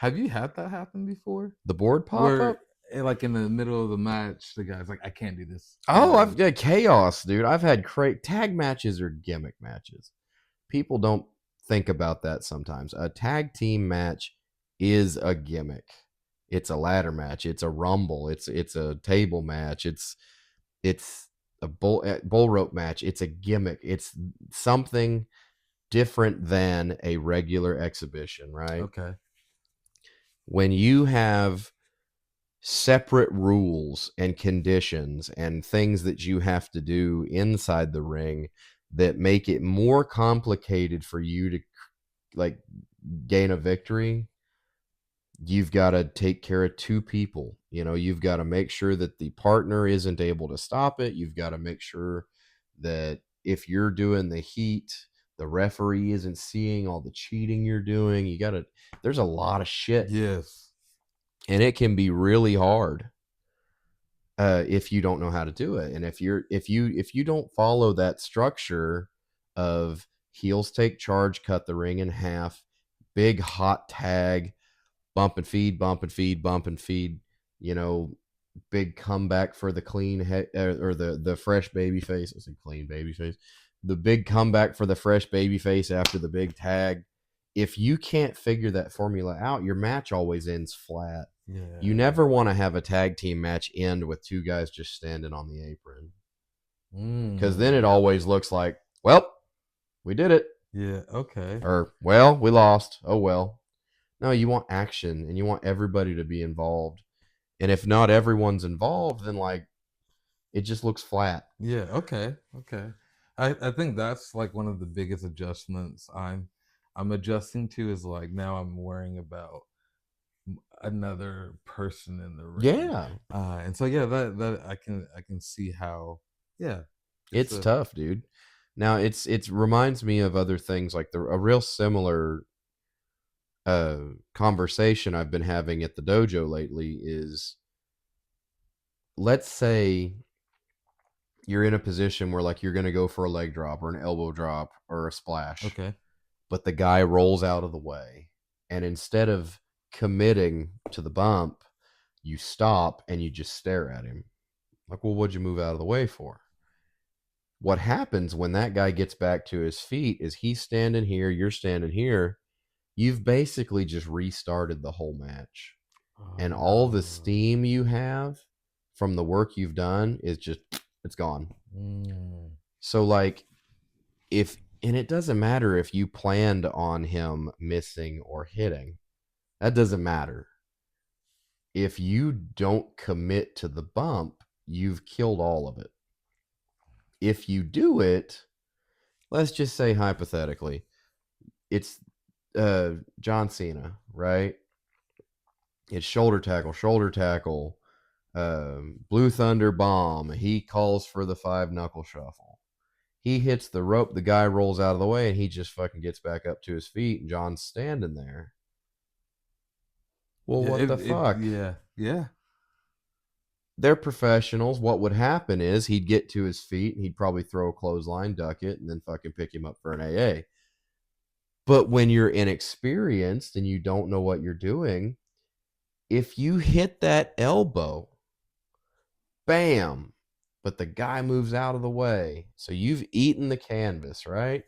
Have you had that happen before? The board pop Where, up? like in the middle of the match, the guy's like, "I can't do this." Oh, I've got chaos, dude. I've had tag matches or gimmick matches. People don't think about that sometimes. A tag team match is a gimmick. It's a ladder match. It's a rumble. It's a table match. It's a bull rope match. It's a gimmick. It's something different than a regular exhibition, right? Okay. When you have separate rules and conditions and things that you have to do inside the ring that make it more complicated for you to like gain a victory, you've got to take care of two people. You've got to make sure that the partner isn't able to stop it. You've got to make sure that if you're doing the heat, the referee isn't seeing all the cheating you're doing. There's a lot of shit. Yes. And it can be really hard if you don't know how to do it. And if you don't follow that structure of heels take charge, cut the ring in half, big hot tag, bump and feed, bump and feed, bump and feed, big comeback for the clean head or the fresh baby face. I said clean baby face. The big comeback for the fresh baby face after the big tag. If you can't figure that formula out, your match always ends flat. Yeah. You never want to have a tag team match end with two guys just standing on the apron. Because then it always looks like, well, we did it. Yeah. Okay. Or, well, we lost. Oh, well. No, you want action and you want everybody to be involved. And if not everyone's involved, then like it just looks flat. Yeah. Okay. Okay. I think that's like one of the biggest adjustments I'm adjusting to is like now I'm worrying about another person in the ring. Yeah. And so yeah, that I can see how yeah, It's tough, dude. Now it reminds me of other things like a real similar conversation I've been having at the dojo lately is, let's say you're in a position where like you're going to go for a leg drop or an elbow drop or a splash. Okay. But the guy rolls out of the way, and instead of committing to the bump, you stop and you just stare at him. Like, well, what'd you move out of the way for? What happens when that guy gets back to his feet is he's standing here, you're standing here. You've basically just restarted the whole match. And all the steam you have from the work you've done is just, it's gone. So like and it doesn't matter if you planned on him missing or hitting. That doesn't matter. If you don't commit to the bump, you've killed all of it. If you do it, let's just say hypothetically, it's John Cena, right? It's shoulder tackle, Blue Thunder bomb. He calls for the 5-knuckle shuffle. He hits the rope, the guy rolls out of the way, and he just fucking gets back up to his feet, and John's standing there. Well, what the fuck? Yeah. They're professionals. What would happen is he'd get to his feet, and he'd probably throw a clothesline, duck it, and then fucking pick him up for an AA. But when you're inexperienced and you don't know what you're doing, if you hit that elbow, bam, but the guy moves out of the way. So you've eaten the canvas, right?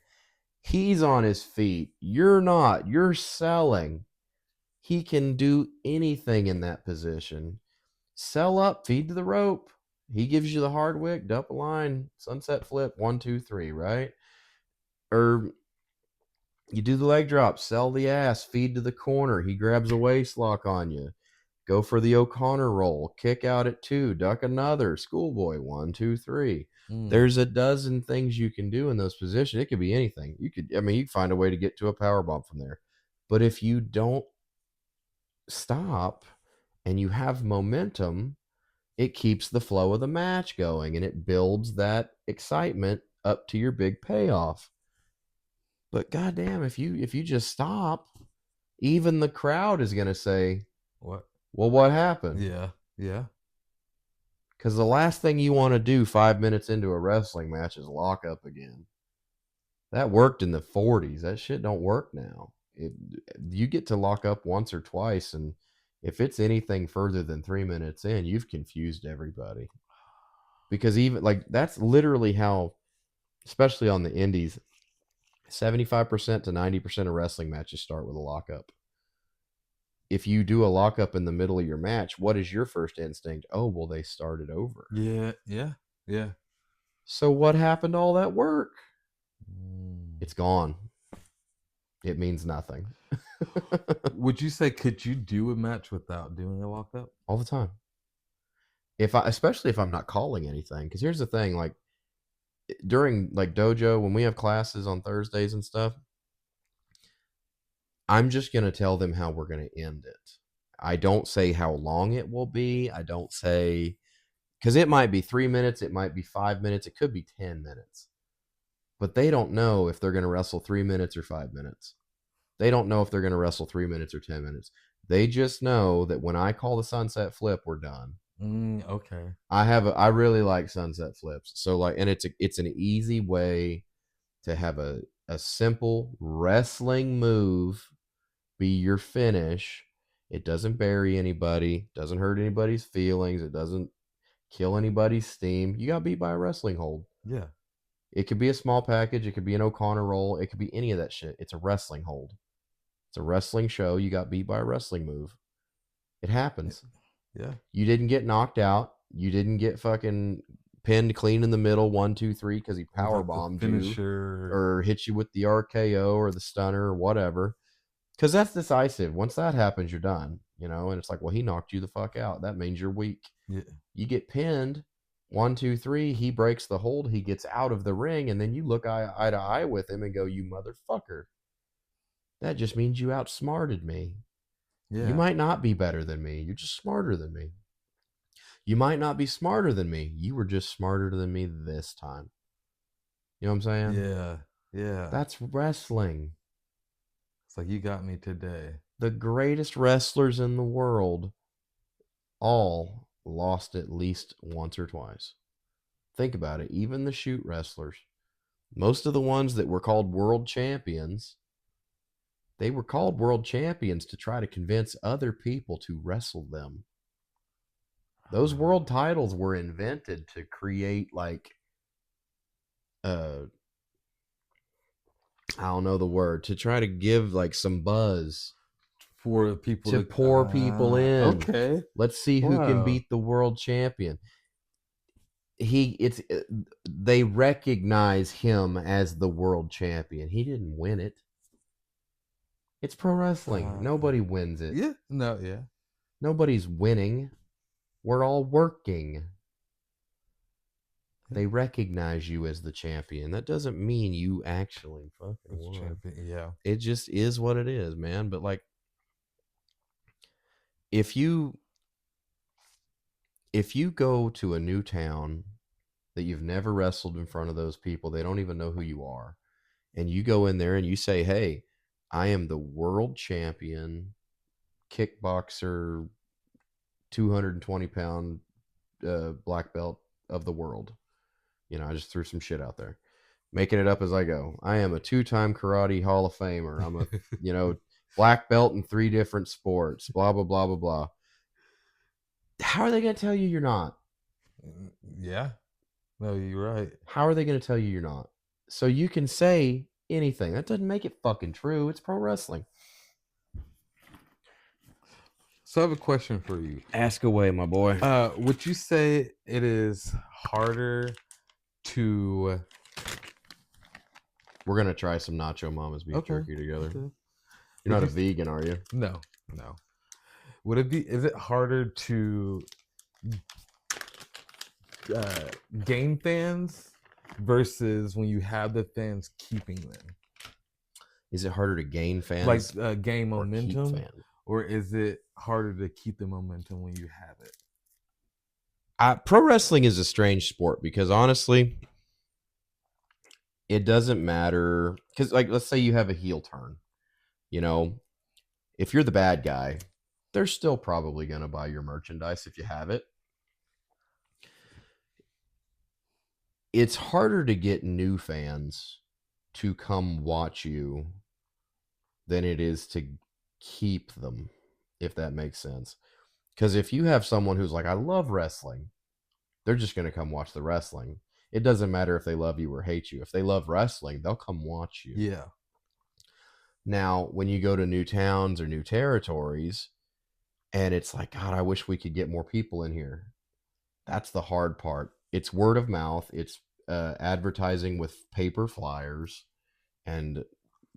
He's on his feet. You're not. You're selling. He can do anything in that position. Sell up, feed to the rope. He gives you the hard wick, dump a line, sunset flip, 1, 2, 3, right? Or you do the leg drop, sell the ass, feed to the corner. He grabs a waist lock on you. Go for the O'Connor roll, kick out at 2, duck another, schoolboy, 1, 2, 3. There's a dozen things you can do in those positions. It could be anything. You could find a way to get to a power bomb from there. But if you don't stop and you have momentum, it keeps the flow of the match going and it builds that excitement up to your big payoff. But goddamn, if you just stop, even the crowd is going to say, What? Well, what happened? Yeah. Yeah. Because the last thing you want to do 5 minutes into a wrestling match is lock up again. That worked in the 40s. That shit don't work now. it, you get to lock up once or twice, and if it's anything further than 3 minutes in, you've confused everybody. Because even like that's literally how, especially on the indies, 75% to 90% of wrestling matches start with a lockup. If you do a lockup in the middle of your match, what is your first instinct? Oh, well, they started over. Yeah, yeah, yeah. So what happened to all that work? Mm. It's gone. It means nothing. Would you say could you do a match without doing a lockup? All the time. If I, especially if I'm not calling anything, because here's the thing, like during like dojo when we have classes on Thursdays and stuff, I'm just gonna tell them how we're gonna end it. I don't say how long it will be. I don't say, because it might be 3 minutes, it might be 5 minutes, it could be 10 minutes, but they don't know if they're gonna wrestle 3 minutes or 5 minutes. They don't know if they're gonna wrestle 3 minutes or 10 minutes. They just know that when I call the sunset flip, we're done. Okay. I really like sunset flips. So like, and it's an easy way to have a simple wrestling move be your finish. It doesn't bury anybody, doesn't hurt anybody's feelings, it doesn't kill anybody's steam. You got beat by a wrestling hold. Yeah. It could be a small package, it could be an O'Connor roll, it could be any of that shit. It's a wrestling hold. It's a wrestling show. You got beat by a wrestling move. It happens. Yeah. You didn't get knocked out. You didn't get fucking pinned clean in the middle, 1, 2, 3, because he With power like the bombed you finisher. or hit you with the RKO or the stunner or whatever. Because that's decisive. Once that happens, you're done. And it's like, well, he knocked you the fuck out. That means you're weak. Yeah. You get pinned, 1, 2, 3. He breaks the hold. He gets out of the ring, and then you look eye to eye with him and go, "You motherfucker! That just means you outsmarted me. You Yeah. might not be better than me. You're just smarter than me. You might not be smarter than me. You were just smarter than me this time." You know what I'm saying? Yeah. Yeah. That's wrestling. It's like you got me today. The greatest wrestlers in the world all lost at least once or twice. Think about it. Even the shoot wrestlers, most of the ones that were called world champions, they were called world champions to try to convince other people to wrestle them. Those world titles were invented to create like I don't know the word, to try to give like some buzz, For people to to pour people in. okay. Let's see who can Wow. beat the world champion. They recognize him as the world champion. He didn't win it. It's pro wrestling. Uh Nobody wins it. yeah. No, yeah. Nobody's winning. We're all working. Yeah. They recognize you as the champion. That doesn't mean you actually fucking It's won. champion. Yeah. It just is what it is, man. But like, if you if you go to a new town that you've never wrestled in front of those people, they don't even know who you are, and you go in there and you say, "Hey, I am the world champion kickboxer, 220-pound black belt of the world." I just threw some shit out there, making it up as I go. I am a 2-time karate Hall of Famer. I'm a, black belt in 3 different sports, blah, blah, blah, blah, blah. How are they going to tell you you're not? Yeah. No, you're right. How are they going to tell you you're not? So you can say anything. That doesn't make it fucking true. It's pro wrestling. So I have a question for you. Ask away, my boy. Would you say it is harder to We're going to try some Nacho Mama's beef okay. jerky together. Okay. You're not a vegan, are you? No, no. Would it be? Is it harder to gain fans versus when you have the fans keeping them? Is it harder to gain fans, Like gain or keep momentum, fans? or is it harder to keep the momentum when you have it? Pro wrestling is a strange sport because honestly, it doesn't matter. Because like, let's say you have a heel turn. If you're the bad guy, they're still probably going to buy your merchandise if you have it. It's harder to get new fans to come watch you than it is to keep them, if that makes sense. Because if you have someone who's like, I love wrestling, they're just going to come watch the wrestling. It doesn't matter if they love you or hate you. If they love wrestling, they'll come watch you. Yeah. Now, when you go to new towns or new territories, and it's like, God, I wish we could get more people in here. That's the hard part. It's word of mouth. It's advertising with paper flyers and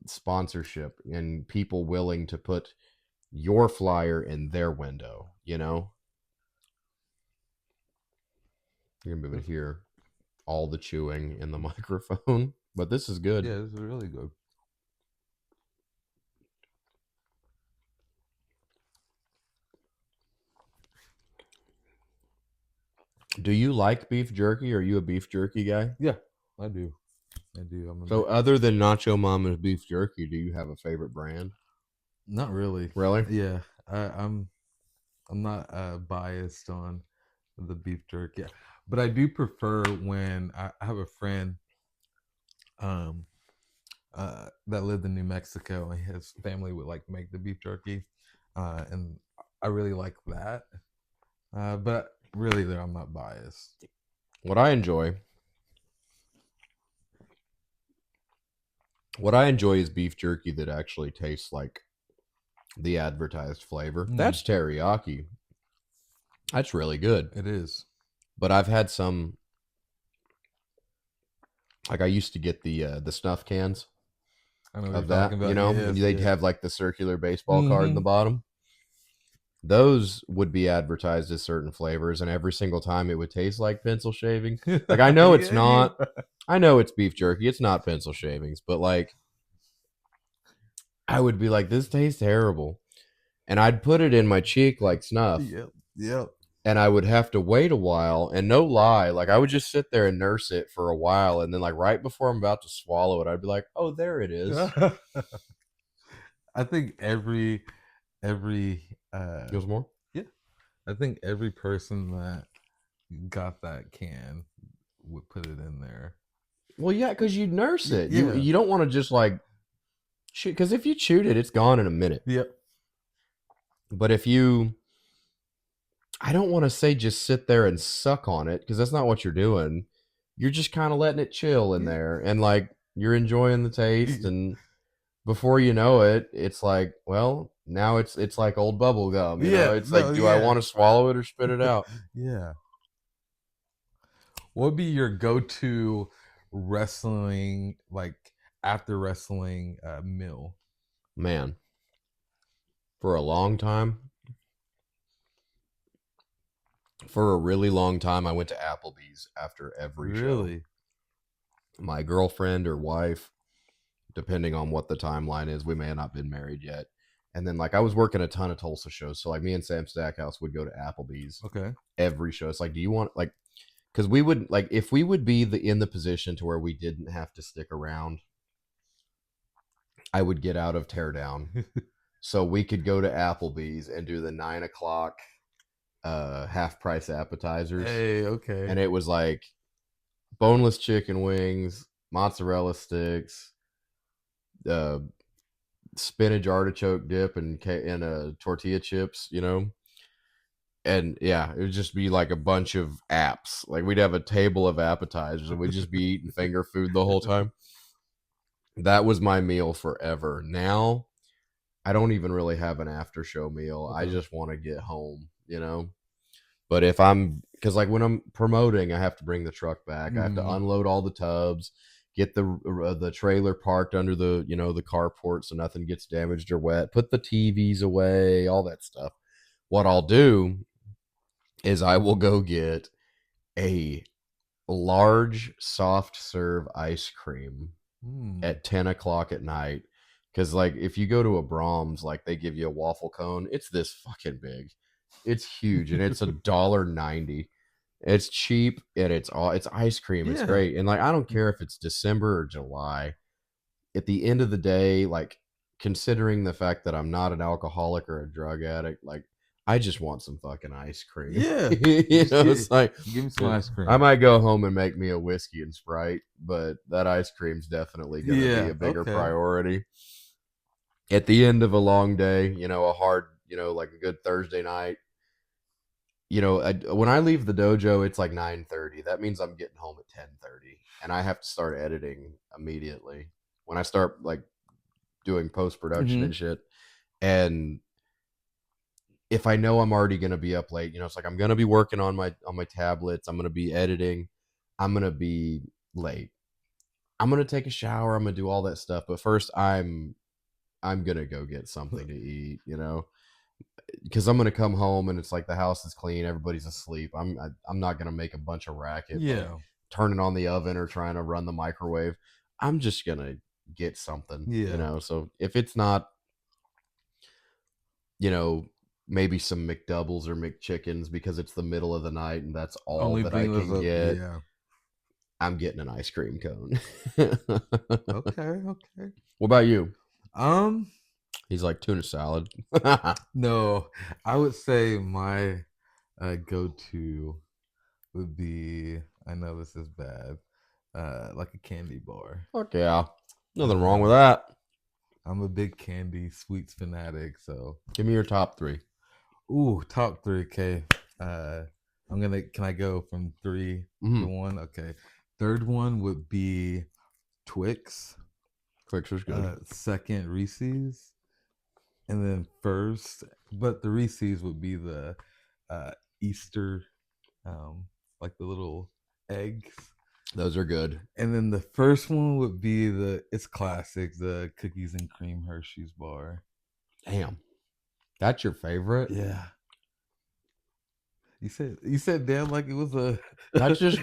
sponsorship and people willing to put your flyer in their window. You know, you're gonna be able to hear all the chewing in the microphone, but this is good. Yeah, this is really good. Do you like beef jerky? Are you a beef jerky guy? Yeah, I do. I do. I'm a So, bit. other than Nacho Mama's beef jerky, do you have a favorite brand? Not really. Really? Yeah, I'm not biased on the beef jerky, but I do prefer when I have a friend um that lived in New Mexico, and his family would like make the beef jerky, and I really like that. But really, though, I'm not biased. What I enjoy, what I enjoy is beef jerky that actually tastes like the advertised flavor. Mm, That's teriyaki. That's really good. it is. But I've had some, like I used to get the snuff cans I know what you're of that, talking you about. know, and Yes, they'd yeah. have like the circular baseball card in Mm-hmm. the bottom. Those would be advertised as certain flavors, and every single time it would taste like pencil shavings. Like I know it's Yeah, you. not. I know it's beef jerky. It's not pencil shavings, but like I would be like, this tastes terrible, and I'd put it in my cheek like snuff, Yep. Yep. and I would have to wait a while. And no lie, like I would just sit there and nurse it for a while, and then like right before I'm about to swallow it, I'd be like, oh, there it is. I think every Goes more. yeah, I think every person that got that can would put it in there. Well, yeah, because you nurse it. You Yeah. you don't want to just like shoot, because if you chewed it, it's gone in a minute. Yep. But if you, I don't want to say just sit there and suck on it because that's not what you're doing. You're just kind of letting it chill in Yeah. there and like you're enjoying the taste, and before you know it, it's like, well, now it's like old bubble gum, you know? Yeah. It's No, like, do I yeah. want to swallow it or spit it out? Yeah. What would be your go-to wrestling, like after wrestling meal? Man, for a long time, for a really long time, I went to Applebee's after every show. Really? My girlfriend or wife, depending on what the timeline is, we may have not been married yet. And then like I was working a ton of Tulsa shows, so like me and Sam Stackhouse would go to Applebee's Okay. every show. It's like, do you want like, because we would like if we would be in the position to where we didn't have to stick around, I would get out of teardown so we could go to Applebee's and do the 9 o'clock half price appetizers. Hey, okay. And it was like boneless chicken wings, mozzarella sticks, uh, spinach artichoke dip, and tortilla chips, you know. And yeah, it would just be like a bunch of apps. Like we'd have a table of appetizers, and we'd just be eating finger food the whole time. That was my meal forever. Now I don't even really have an after show meal. I Okay. just want to get home, you know. But if I'm, because like when I'm promoting, I have to bring the truck back. I have to Mhm. unload all the tubs, get the trailer parked under the the carport so nothing gets damaged or wet. Put the TVs away, all that stuff. What I'll do is I will go get a large soft serve ice cream Mm. at 10 o'clock at night. Because like if you go to a Brahms, like they give you a waffle cone, it's this fucking big. It's huge, and it's $1.90. It's cheap, and it's ice cream. It's Yeah. great, and like I don't care if it's December or July. At the end of the day, like considering the fact that I'm not an alcoholic or a drug addict, like I just want some fucking ice cream. Yeah. You Just know, it's like give me some ice I cream. might go home and make me a whiskey and Sprite, but that ice cream's definitely gonna be Yeah. a bigger Okay. priority. At the end of a long day, a hard, like a good Thursday night, when I leave the dojo, it's like 9:30. That means I'm getting home at 10:30, and I have to start editing immediately. When I start like doing post production Mm-hmm. and shit, and if I know I'm already gonna be up late, it's like I'm gonna be working on my tablets. I'm gonna be editing. I'm gonna be late. I'm gonna take a shower. I'm gonna do all that stuff. But first, I'm gonna go get something to eat. Because I'm gonna come home and it's like the house is clean, everybody's asleep. I'm not gonna make a bunch of racket by Yeah. turning on the oven or trying to run the microwave. I'm just gonna get something. Yeah. So if it's not, you know, maybe some McDoubles or McChickens because it's the middle of the night and that's all Only that I thing that's can up. get, Yeah. I'm getting an ice cream cone. What Okay. Okay. about you? Um. He's like tuna salad. No, I would say my go-to would be. I know this is bad. Like a candy bar. Fuck yeah. Nothing wrong with Um, that. I'm a big candy sweets fanatic. So, Give me your top three. ooh, top three. Okay. Uh, I'm gonna. Can I go from three to Mm-hmm. one? Okay. Third one would be Twix. Quixer's good. Second Reese's, and then first, but the Reese's would be the uh, Easter, um, like the little eggs. Those are good. And then the first one would be it's classic, the cookies and cream Hershey's bar. Damn. That's your favorite? Yeah. You said damn like it was a That's just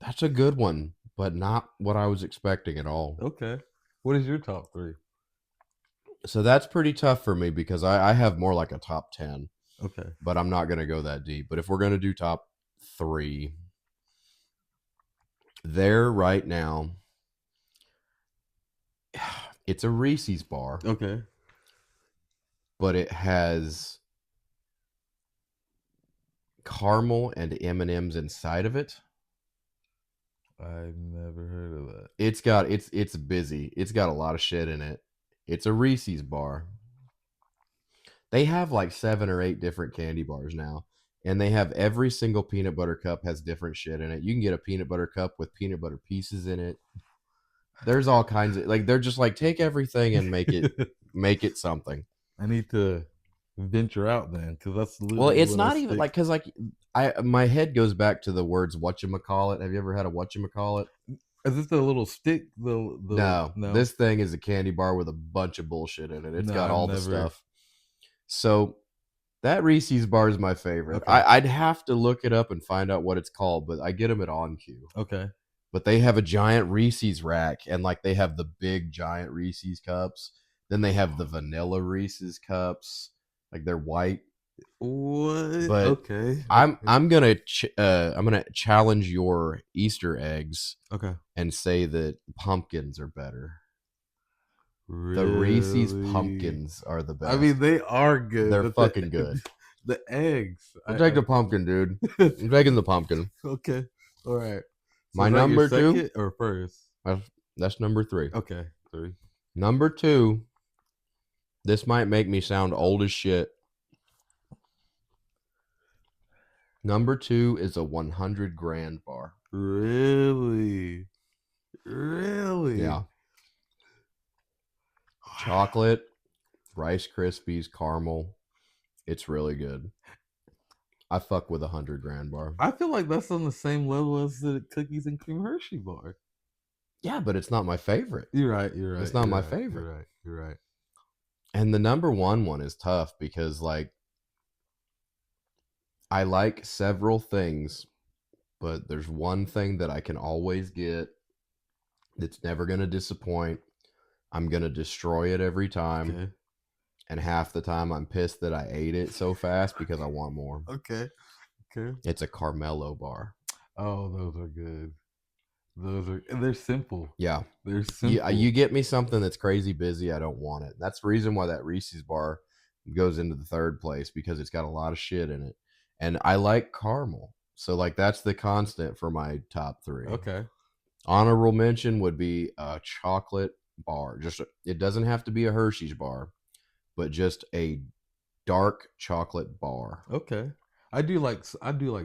that's a good one, but not what I was expecting at all. okay. What is your top three? So that's pretty tough for me because I have more like a top 10, Okay. but I'm not going to go that deep. But if we're going to do top three, there right now, it's a Reese's bar, Okay. but it has caramel and M&Ms inside of it. I've never heard of that. It's busy. It's got a lot of shit in it. It's a Reese's bar. They have like 7 or 8 different candy bars now, and they have every single peanut butter cup has different shit in it. You can get a peanut butter cup with peanut butter pieces in it. There's all kinds of like they're just like take everything and make it something. I need to venture out then, because that's Well, literally it's what I not even stick. like because like I my head goes back to the words whatchamacallit. Have you ever had a whatchamacallit? Is this the little stick? The No, no, this thing is a candy bar with a bunch of bullshit in it. It's no, got I've all the never. stuff. So that Reese's bar is my favorite. Okay, I'd have to look it up and find out what it's called, but I get them at On Q. okay. But they have a giant Reese's rack, and like they have the big giant Reese's cups. Then they have the vanilla Reese's cups, like they're white. What? But Okay, I'm okay, I'm gonna I'm gonna challenge your Easter eggs okay. and say that pumpkins are better. The Reese's Really? pumpkins are the I mean, best. they are good, They're but fucking good. the eggs. I'm taking the pumpkin, dude. I'm taking the pumpkin. Okay, all right. So My is that your number two, second or first? that's number three. Okay, three. Number two, this might make me sound old as shit. Number two is a 100 grand bar. Really, really. Yeah. Chocolate, Rice Krispies, caramel. It's really good. I fuck with a 100 grand bar. I feel like that's on the same level as the cookies and cream Hershey bar. Yeah, but it's not my favorite. You're right. You're right. It's not You're my right. favorite. You're right. You're right. And the number one is tough because, like, I like several things, but there's one thing that I can always get that's never going to disappoint. I'm going to destroy it every time. Okay. And half the time I'm pissed that I ate it so fast because I want more. Okay. Okay. It's a Carmelo bar. Oh, those are good. And they're simple. Yeah. They're simple. You get me something that's crazy busy, I don't want it. That's the reason why that Reese's bar goes into the third place because it's got a lot of shit in it. And I like caramel. So like that's the constant for my top three. Okay. Honorable mention would be chocolate bar. Just it doesn't have to be a Hershey's bar, but just a dark chocolate bar. Okay. I do like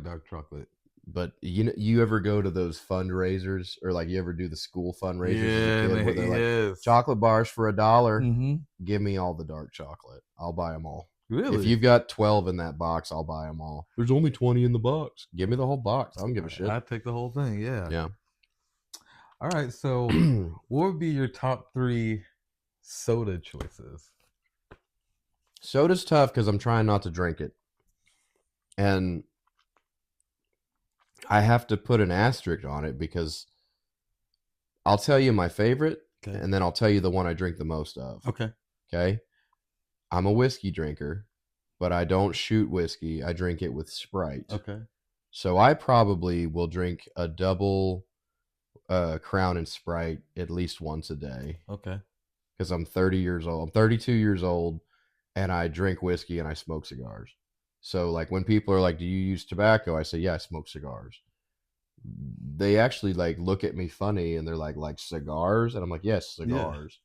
dark chocolate. But you ever go to those fundraisers, or like you ever do the school fundraisers as a Yeah, kid where they're like yes. chocolate bars for $1? Mm-hmm. Give me all the dark chocolate. I'll buy them all. If Really? you've got 12 in that box, I'll buy them all. There's only 20 in the box. Give me the whole box. I don't give a shit. I take the whole thing. Yeah. Yeah. All right. So, what would be your top three soda choices? Soda's tough because I'm trying not to drink it. And I have to put an asterisk on it because I'll tell you my favorite Okay. and then I'll tell you the one I drink the most of. Okay. Okay. I'm a whiskey drinker, but I don't shoot whiskey. I drink it with Sprite. Okay. So I probably will drink a double Crown and Sprite at least once a day Okay. because I'm 30 years old. I'm 32 years old and I drink whiskey and I smoke cigars. So like when people are like, "Do you use tobacco?" I say, "Yeah, I smoke cigars." They actually like look at me funny and they're like cigars, and I'm like, "Yes, Yeah. cigars."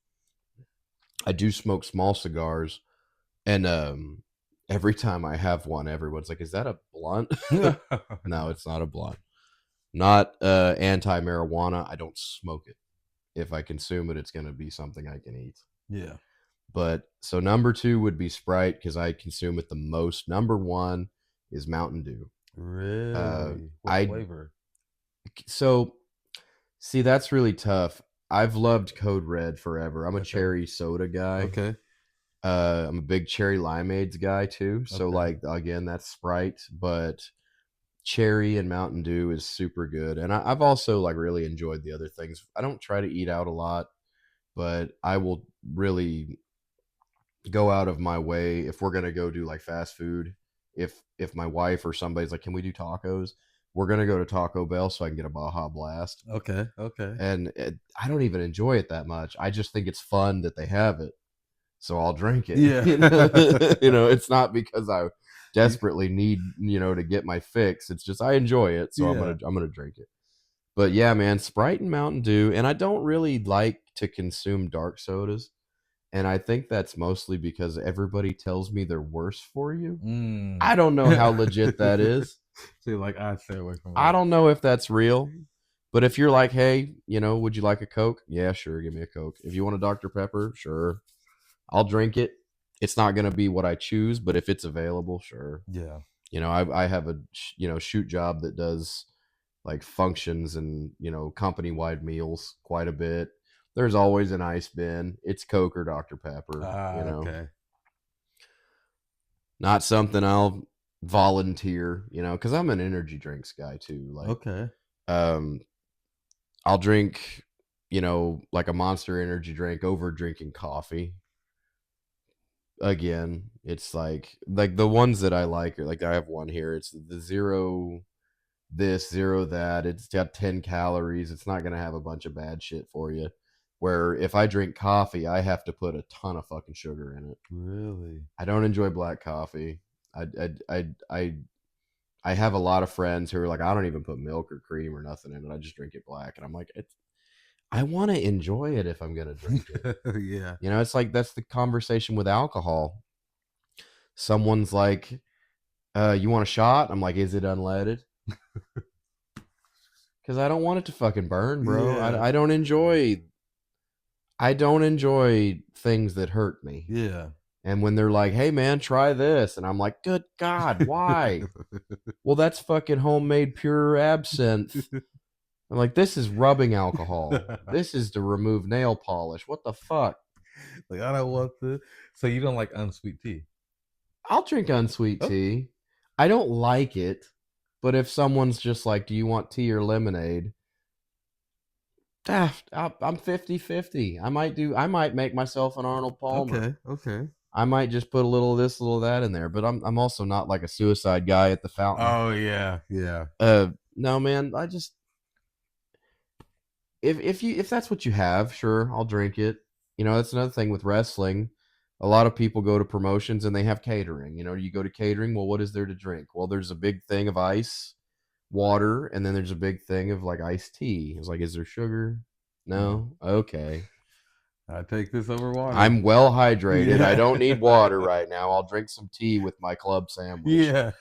I do smoke small cigars, and every time I have one, everyone's like, "Is that a blunt?" No, No. it's not a blunt. Not anti marijuana. I don't smoke it. If I consume it, it's going to be something I can eat. Yeah. But so number two would be Sprite because I consume it the most. Number one is Mountain Dew. Uh, Really? What I flavor? so see that's really tough. I've loved Code Red forever. I'm a Okay. cherry soda guy. Okay. I'm a big cherry limeades guy too. So Okay. like again, that's Sprite, but cherry and Mountain Dew is super good. And I've also like really enjoyed the other things. I don't try to eat out a lot, but I will really go out of my way if we're gonna go do like fast food. If my wife or somebody's like, "Can we do tacos?" We're gonna go to Taco Bell so I can get a Baja Blast. Okay. Okay. And I don't even enjoy it that much. I just think it's fun that they have it, so I'll drink it. Yeah. It's not because I You- desperately need to get my fix. It's just I enjoy it, so yeah. I'm gonna drink it. But yeah, man, Sprite and Mountain Dew, and I don't really like to consume dark sodas. And I think that's mostly because everybody tells me they're worse for you. Mm. I don't know how legit that is. So you're like, I stay away from I it. don't know if that's real. But if you're like, hey, would you like a Coke? Yeah, sure, give me a Coke. If you want a Dr. Pepper, sure. I'll drink it. It's not going to be what I choose, but if it's available, sure. Yeah. I have a shoot job that does like functions and company wide meals quite a bit. There's always an ice bin. It's Coke or Dr. Pepper. Ah, okay. Not something I'll volunteer. Because I'm an energy drinks guy too. Like, Okay. um, I'll drink, like a Monster energy drink over drinking coffee. Again, it's like the ones that I like are like I have one here. It's the zero this, zero that. It's got 10 calories. It's not gonna have a bunch of bad shit for you. Where if I drink coffee, I have to put a ton of fucking sugar in it. Really? I don't enjoy black coffee. I I I I, I have a lot of friends who are like, I don't even put milk or cream or nothing in it. I just drink it black, and I'm like, I want to enjoy it if I'm gonna drink it. Yeah. It's like that's the conversation with alcohol. Someone's like, "You want a shot?" I'm like, "Is it unleaded?" Because I don't want it to fucking burn, bro. Yeah. I don't enjoy things that hurt me. Yeah. And when they're like, "Hey man, try this," and I'm like, "Good God, why?" Well, that's fucking homemade pure absinthe. I'm like, this is rubbing alcohol. This is to remove nail polish. What the fuck? Like I don't want to. So you don't like unsweet tea? I'll drink unsweet Okay. tea. I don't like it, but if someone's just like, "Do you want tea or lemonade?" I'm 50-50. I might make myself an Arnold Palmer. Okay. Okay. I might just put a little of this, a little of that in there, but I'm also not like a suicide guy at the fountain. Oh yeah. Yeah. No man, I just if that's what you have, sure, I'll drink it. That's another thing with wrestling. A lot of people go to promotions and they have catering. You go to catering, well, what is there to drink? Well, there's a big thing of ice, water, and then there's a big thing of like iced tea. It's like, is there sugar? No. No? Okay. I take this over water. I'm well hydrated. I Yeah. don't need water right now. I'll drink some tea with my club sandwich. Yeah.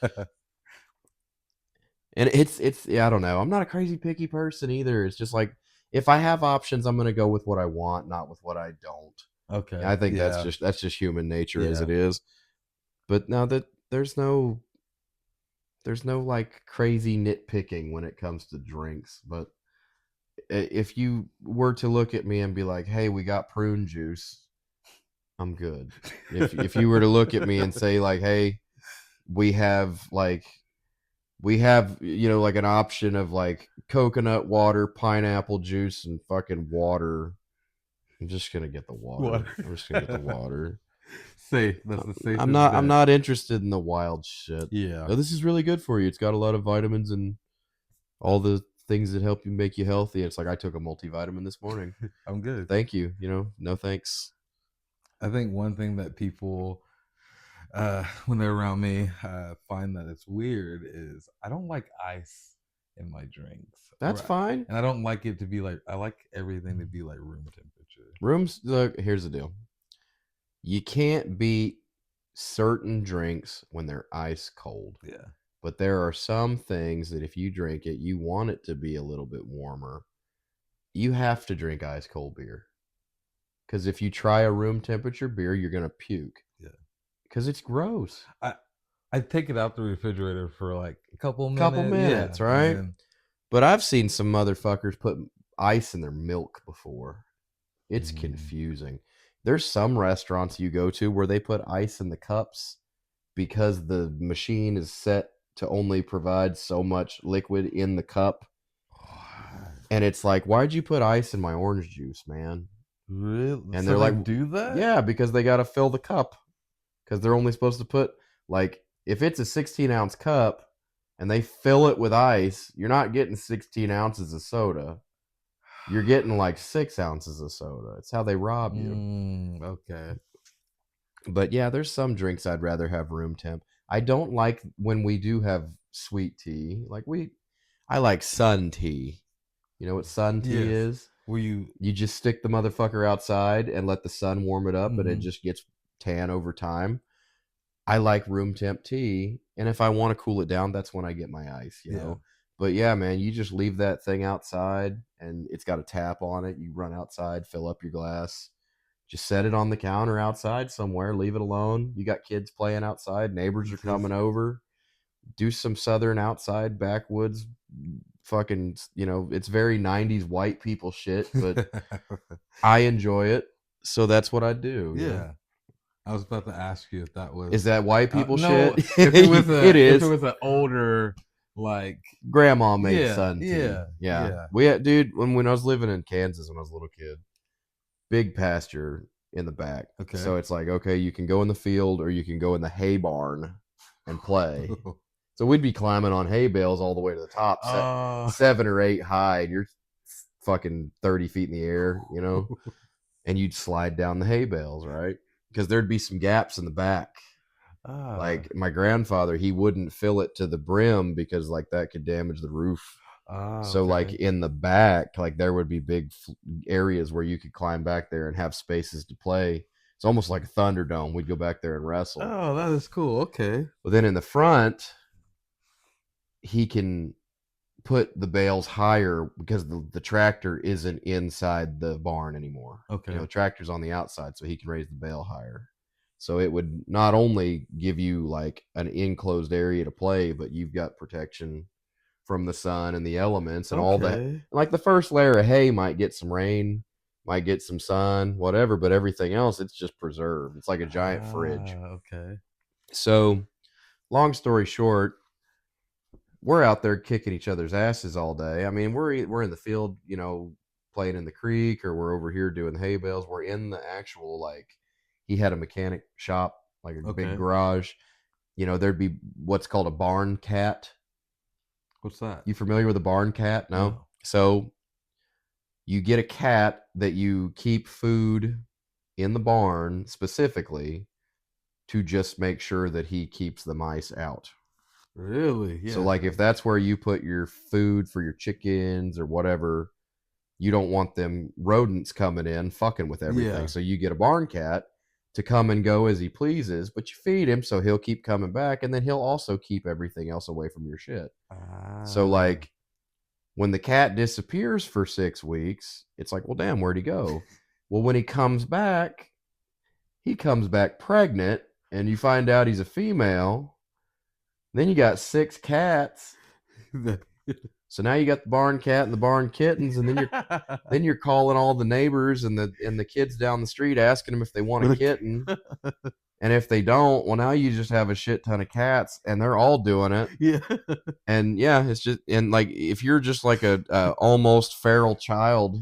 And it's yeah, I don't know. I'm not a crazy picky person either. It's just like if I have options, I'm gonna go with what I want, not with what I don't. Okay. I think Yeah. that's just human nature as Yeah. it is. But now that there's no like crazy nitpicking when it comes to drinks. But if you were to look at me and be like, "Hey, we got prune juice," I'm good. If you were to look at me and say like, "Hey, we have like like an option of like coconut water, pineapple juice, and fucking water," I'm just gonna get the water. Water. I'm just gonna get the water. Safe. That's the I'm safest not I'm bet. not interested in the wild shit. Yeah. No, this is really good for you. It's got a lot of vitamins and all the things that help you make you healthy. It's like I took a multivitamin this morning. I'm good. Thank you. No thanks. I think one thing that people, when they're around me, find that it's weird is I don't like ice in my drinks, That's fine. and I don't like it to be like. I like everything to be like room temperature. Rooms. Look, here's the deal. You can't beat certain drinks when they're ice cold. Yeah. But there are some things that if you drink it, you want it to be a little bit warmer. You have to drink ice cold beer. Because if you try a room temperature beer, you're going to puke. Yeah. Because it's gross. I take it out the refrigerator for like a couple Couple minutes. minutes, Yeah, and right? then But I've seen some motherfuckers put ice in their milk before. It's mm, confusing. There's some restaurants you go to where they put ice in the cups because the machine is set to only provide so much liquid in the cup. And it's like, why'd you put ice in my orange juice, man? really? And So they're they like, do that? yeah, because they got to fill the cup because they're only supposed to put, like, if it's a 16-ounce cup and they fill it with ice, you're not getting 16 ounces of soda. You're getting like 6 ounces of soda. It's how they rob you. Okay. But yeah, there's some drinks I'd rather have room temp. I don't like when we do have sweet tea. I like sun tea. You know what sun tea Yes. is? Were you? You just stick the motherfucker outside and let the sun warm it up, and it Mm-hmm. just gets tan over time. I like room temp tea, and if I want to cool it down, that's when I get my ice, you Yeah. know. But yeah, man, you just leave that thing outside, and it's got a tap on it. You run outside, fill up your glass, just set it on the counter outside somewhere, leave it alone. You got kids playing outside, neighbors are Just coming over. Do some southern outside backwoods fucking, it's very 90s white people shit, but I enjoy it. So that's what I do. yeah. I was about to ask you if that Is was that white people shit? no, It if it is. was an older like Grandma made yeah, sun tea. yeah, Yeah. yeah. Dude, when I was living in Kansas when I was a little kid, big pasture in the back. Okay. So it's like, okay, you can go in the field or you can go in the hay barn and play. So we'd be climbing on hay bales all the way to the top, uh 7 or 8 high, and you're fucking 30 feet in the air, and you'd slide down the hay bales, right? Because there'd be some gaps in the back. ah Like my grandfather, he wouldn't fill it to the brim because like that could damage the roof. So like okay. in the back, like there would be big areas where you could climb back there and have spaces to play. It's almost like a Thunderdome. We'd go back there and wrestle. Oh, that is cool. Okay. But then in the front, he can put the bales higher because the tractor isn't inside the barn anymore. Okay. The tractor's on the outside, so he can raise the bale higher. So it would not only give you like an enclosed area to play, but you've got protection from the sun and the elements and all that. Okay. Like the first layer of hay might get some rain, might get some sun, whatever, but everything else it's just preserved. It's like a giant fridge. Okay. So, long story short, we're out there kicking each other's asses all day. I mean, we're in the field, playing in the creek, or we're over here doing hay bales. We're in the actual like he had a mechanic shop, like a big Okay. garage. There'd be what's called a barn cat. What's that? You familiar with a barn cat? No. No. So you get a cat that you keep food in the barn specifically to just make sure that he keeps the mice out. Really? So Yeah. like if that's where you put your food for your chickens or whatever, you don't want them rodents coming in fucking with everything. Yeah. So you get a barn cat to come and go as he pleases, but you feed him so he'll keep coming back, and then he'll also keep everything else away from your shit. So Ah. like when the cat disappears for 6 weeks, it's like, well, damn, where'd he go? Well, when he comes back pregnant, and you find out he's a female. Then you got 6 cats. So now you got the barn cat and the barn kittens, and then you're calling all the neighbors and the kids down the street asking them if they want a kitten. And if they don't, well, now you just have a shit ton of cats, and they're all doing it. Yeah. And yeah, it's just, and like if you're just like a almost feral child,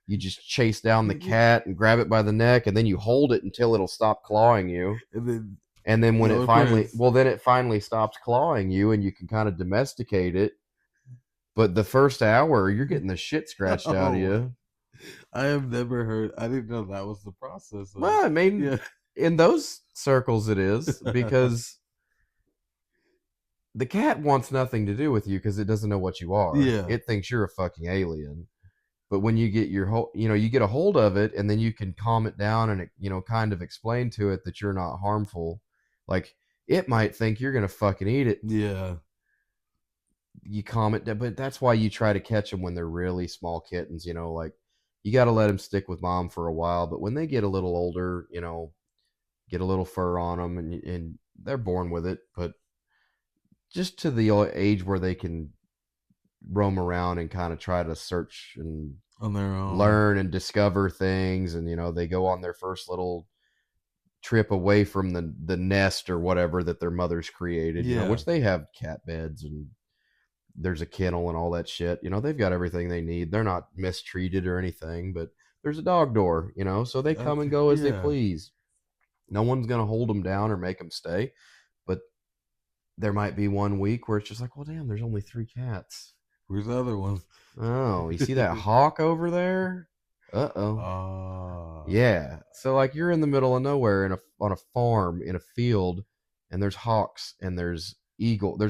you just chase down the cat and grab it by the neck, and then you hold it until it'll stop clawing you. And then And then when no it one finally, prints. well, then it finally stops clawing you, and you can kind of domesticate it. But the first hour, you're getting the shit scratched out of Oh, you. I have never heard. I didn't know that was the process. Well, I mean, Yeah. in those circles, it is because the cat wants nothing to do with you because it doesn't know what you are. Yeah. It thinks you're a fucking alien. But when you get your whole, you get a hold of it, and then you can calm it down and kind of explain to it that you're not harmful. Like it might think you're gonna fucking eat it. Yeah. You calm it down, but that's why you try to catch them when they're really small kittens. Like you got to let them stick with mom for a while. But when they get a little older, get a little fur on them, and they're born with it. But just to the age where they can roam around and kind of try to search and On their own. learn and discover things, and they go on their first little trip away from the nest or whatever that their mother's created, Yeah. which they have cat beds, and there's a kennel and all that shit. They've got everything they need. They're not mistreated or anything, but there's a dog door, so they come and Okay. go as they Yeah. please. No one's going to hold them down or make them stay, but there might be one week where it's just like, well, damn, there's only 3 cats. Where's the other ones? Oh, you see that hawk over there? Uh-oh. Ah. Yeah. So like you're in the middle of nowhere on a farm in a field, and there's hawks and there's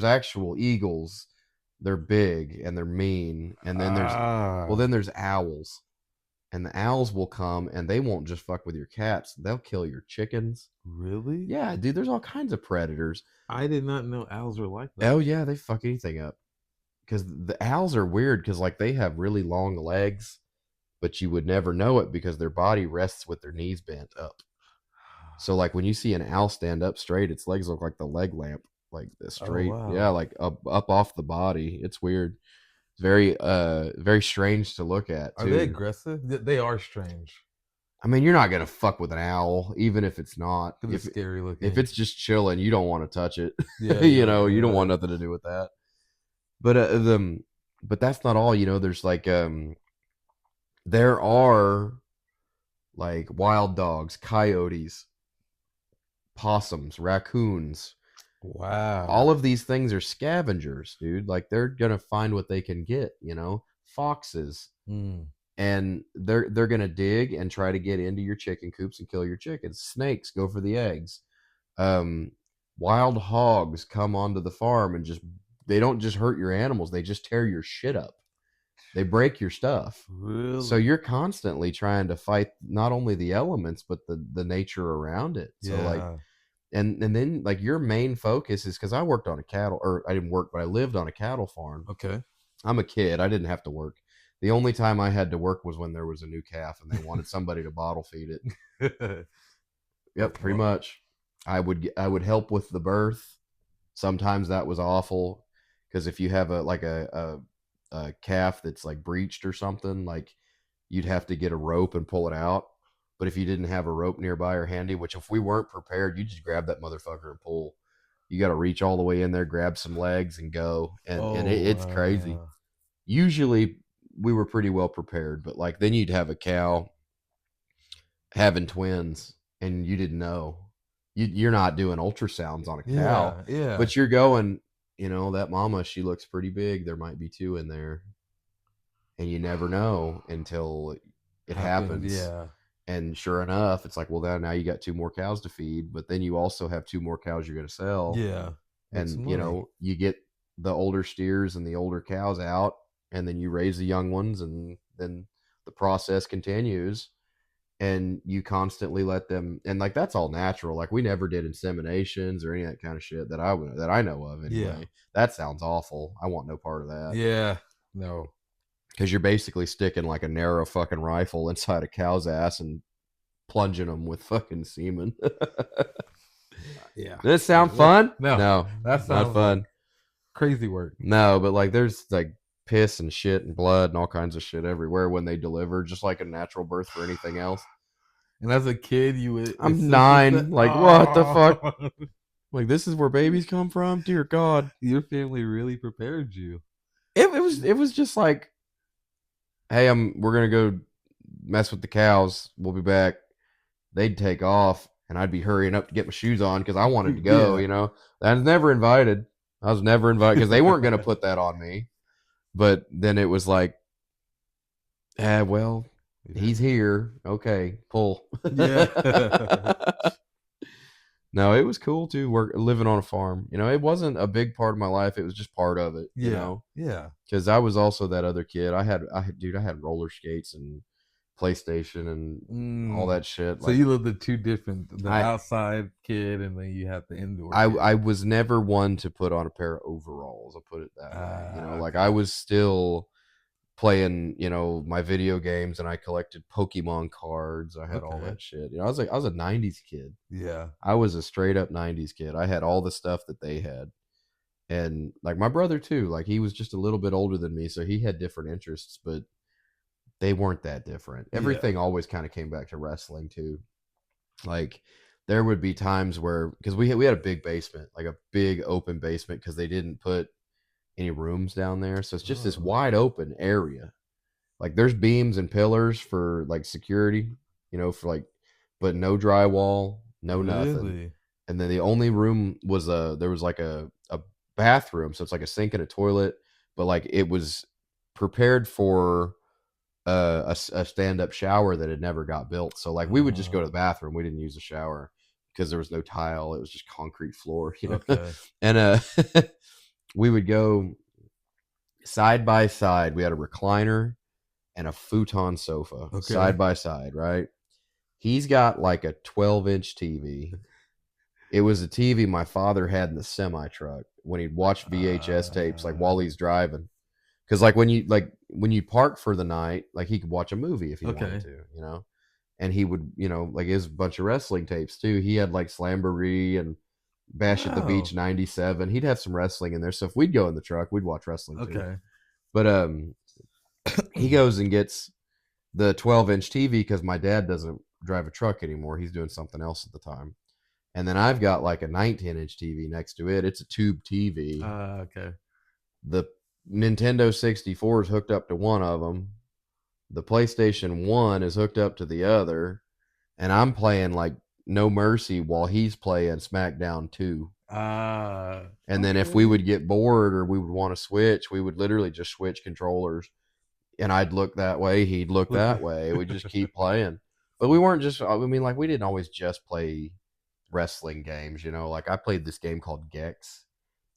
actual eagles. They're big and they're mean. And then Ah. then there's owls. And the owls will come, and they won't just fuck with your cats. They'll kill your chickens. Really? Yeah, dude, there's all kinds of predators. I did not know owls were like that. Oh yeah, they fuck anything up. Cuz the owls are weird cuz like they have really long legs, but you would never know it because their body rests with their knees bent up. So like when you see an owl stand up straight, its legs look like the leg lamp, like the Oh straight, yeah, wow. like up off the body. It's weird. It's very strange to look at Are they too. aggressive? They are strange I mean, you're not gonna fuck with an owl, even if it's not. because it's scary If looking. it's just chilling, you don't want to touch it. Yeah, you're like, You don't want nothing to do with that. But but that's not all. There's like there are like wild dogs, coyotes, possums, raccoons. All wow. of these things are scavengers, dude. Like they're gonna find what they can get. Foxes, Mm. and they're gonna dig and try to get into your chicken coops and kill your chickens. Snakes go for the eggs. Um, Wild hogs come onto the farm and just they don't just hurt your animals; they just tear your shit up. They break your stuff. So Really? you're constantly trying to fight not only the elements but the nature around it. So like Yeah. and then like your main focus is because I worked on a cattle or I didn't work, but I lived on a cattle farm. Okay. I'm a kid. I didn't have to work. The only time I had to work was when there was a new calf and they wanted somebody to bottle feed it. Yep, pretty Well, much. I would help with the birth. Sometimes that was awful because if you have a calf that's like breached or something, like you'd have to get a rope and pull it out. But if you didn't have a rope nearby or handy, which if we weren't prepared, you just grab that motherfucker and pull. You got to reach all the way in there, grab some legs, and go. And oh it's crazy. wow. Usually we were pretty well prepared, but like then you'd have a cow having twins and you didn't know. You're not doing ultrasounds on a cow, Yeah, yeah. but you're going, that mama, she looks pretty big. There might be two in there. And you never know until it Happened, happens. yeah. And sure enough, it's like, well, now you got two more cows to feed, but then you also have two more cows you're going to sell. Yeah. Make And, some money. you get the older steers and the older cows out, and then you raise the young ones, and then the process continues, and you constantly let them, and like that's all natural. Like we never did inseminations or any of that kind of shit that I know of Yeah. anyway. That sounds awful. I want no part of that. Yeah. No. Because you're basically sticking like a narrow fucking rifle inside a cow's ass and plunging them with fucking semen. Yeah. Does it sound fun? No. No, That not sounds like fun. crazy work. No, but like there's like piss and shit and blood and all kinds of shit everywhere when they deliver, just like a natural birth for anything else. And as a kid, you would I'm assist with that. 9. Like, what the fuck? Oh, Like, this is where babies come from? Dear God. your family really prepared you. It was just like, hey, we're gonna go mess with the cows. We'll be back. They'd take off, and I'd be hurrying up to get my shoes on because I wanted to go. Yeah. You know, I was never invited. I was never invited because they weren't gonna put that on me. But then it was like, well, he's here. Okay, pull. Yeah. No, it was cool too. Work living on a farm. You know, it wasn't a big part of my life. It was just part of it. You Yeah. know, Yeah. because I was also that other kid. Dude, I had roller skates and PlayStation and all Mm. that shit. So Like, you lived the two different, the I, outside kid, and then you have the indoor I kid. was never one to put on a pair of overalls. I'll put it that way. You know, like I Okay. was still playing, my video games, and I collected Pokemon cards. I had all Okay. that shit. I was a '90s kid. Yeah. I was a straight up '90s kid. I had all the stuff that they had. And like my brother too, like he was just a little bit older than me, so he had different interests, but they weren't that different. Yeah. Everything always kind of came back to wrestling too. Like there would be times where, because we had a big basement, like a big open basement, because they didn't put any rooms down there, so it's just this Oh, wide open area. Like there's beams and pillars for like security, for like, but no drywall, no nothing. really? And then the only room was there was like a bathroom, so it's like a sink and a toilet, but like it was prepared for a stand up shower that had never got built. So like we would just go to the Oh, bathroom. We didn't use the shower because there was no tile. It was just concrete floor, okay. and we would go side by side. We had a recliner and a futon sofa Okay. side by side, right? He's got like a 12-inch TV. It was a TV my father had in the semi truck when he'd watch VHS tapes like while Uh, he's driving. Because like when you park for the night, like he could watch a movie if he wanted okay. to. And he would, like his bunch of wrestling tapes too. He had like Slamboree and Bash at the Beach Wow. '97. He'd have some wrestling in there. So if we'd go in the truck, we'd watch wrestling too. Okay. But he goes and gets the 12-inch TV because my dad doesn't drive a truck anymore. He's doing something else at the time. And then I've got like a 19-inch TV next to it. It's a tube TV. Okay. The Nintendo 64 is hooked up to one of them. The PlayStation 1 is hooked up to the other. And I'm playing like No Mercy while he's playing SmackDown 2. And then if we Okay. would get bored or we would want to switch, we would literally just switch controllers. And I'd look that way, he'd look Look. that way. We just keep playing. But we weren't just, I mean, like, we didn't always just play wrestling games. Like, I played this game called Gex,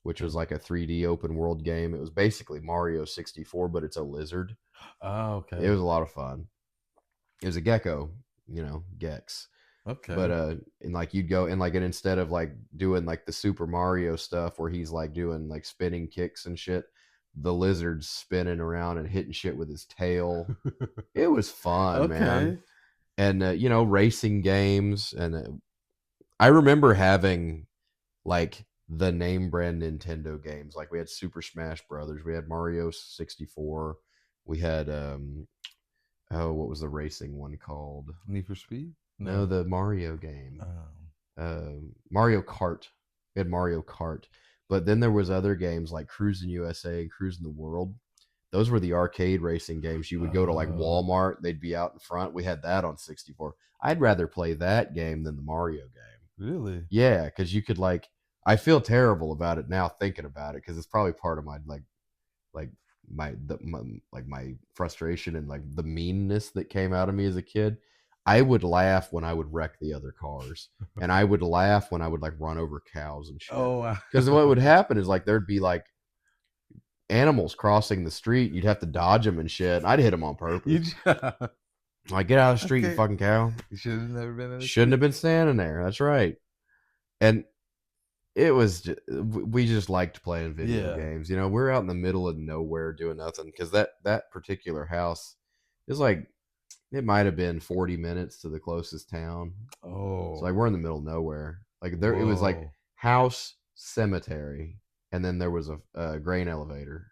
which was like a 3D open world game. It was basically Mario 64, but it's a lizard. Oh, It okay. was a lot of fun. It was a gecko, Gex. But Okay. and like you'd go and instead of like doing like the Super Mario stuff where he's like doing like spinning kicks and shit, the lizard's spinning around and hitting shit with his tail. It was fun, man. Okay. And racing games, and I remember having like the name brand Nintendo games. Like we had Super Smash Brothers, we had Mario 64, we had oh, what was the racing one called? Need for Speed? No, No. the Mario game. Um, Mario Kart. We had Mario Kart. But then there was other games like Cruising USA and Cruising the World. Those were the arcade racing games. You would go to like oh, Walmart, they'd be out in front. We had that on 64. I'd rather play that game than the Mario game. really? Yeah, because you could like, I feel terrible about it now thinking about it because it's probably part of my like my frustration and like the meanness that came out of me as a kid. I would laugh when I would wreck the other cars, and I would laugh when I would like run over cows and shit. Oh, wow. Because what would happen is like there'd be like animals crossing the street. You'd have to dodge them and shit. I'd hit them on You purpose. just, Like, get out of the street, you okay. fucking cow. You should have never been in the Shouldn't have street. been standing there. That's right. And it was just, we just liked playing video Yeah. games. You know, we're out in the middle of nowhere doing nothing because that particular house is like, it might have been 40 minutes to the closest town. So like Oh. we're in the middle of nowhere. Like there, it was like Whoa. house, cemetery, and then there was a grain elevator